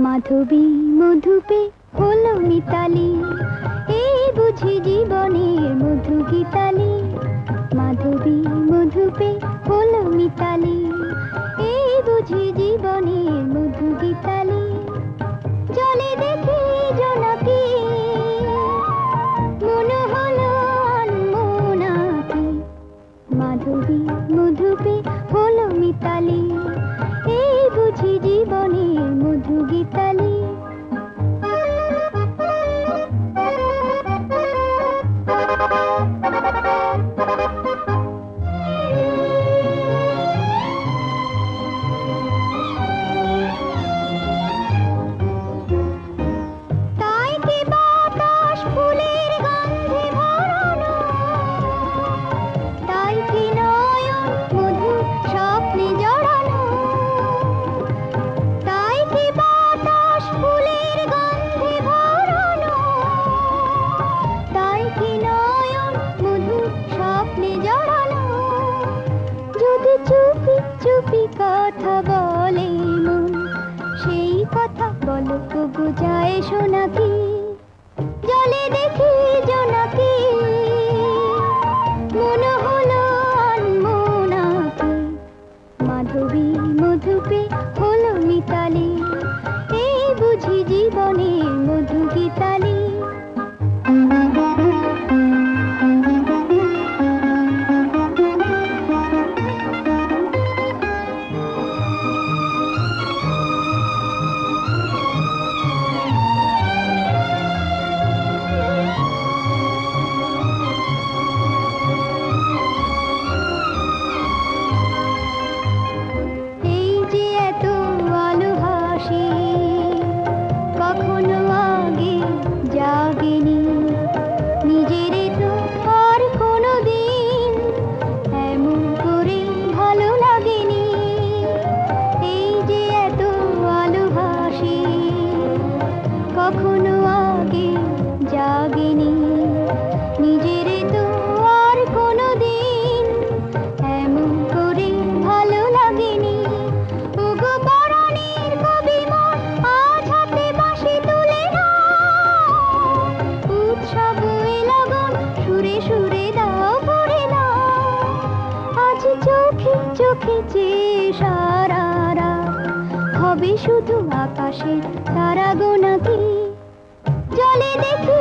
মাধবী মধুপে হলো মিতালি, এই বুঝি জীবনের মধু গীতালি। মাধবী মধুপে হলো মিতালি, এই বুঝি জীবনের মধু গীতালি। জলে দেখি জোনাকি, মনে হলো আনমনাকি। মাধবী মধুপে হলো মিতালি, এই বুঝি জীবনের মধু গীতালি। তাই কি বাতাস ফুলের গন্ধে ভরানো, তাই কি নয়ন মধুর স্বপ্নে জড়ানো। তাই কি বাতাস ফুলের গন্ধে ভরানো, তাই কি নয়ন মধুর স্বপ্নে জড়ানো। যদি চুপি চুপি কথা বলে মন, সেই কথা বলো তবু যায় শোনাকি। জলে দেখি জোনাকি, মনে হলো আনমনাকি। মাধবী মধুপে হলো মিতালি, এই বুঝি জীবনের মধু গীতালি। এই যে এত আলো হাসি, কখনো আগে জাগেনি। নিজের তো আর কোনো দিন এমন করে ভালো লাগেনি। এই যে এত আলো হাসি, কখনো আগে জাগেনি। নিজের তো আর কোনো দিন এমন করে ভালো লাগেনি। ওগো পরাণের কবি মন, আজ হাতে বাঁশি তুলে নাও। উৎসব এ লগন, সুরে সুরে দাও ভরে দাও। আজ চোখে চোখে চেয়ে সারা রাত হবে শুধু আকাশের তারা গোনাকি। জলে দেখি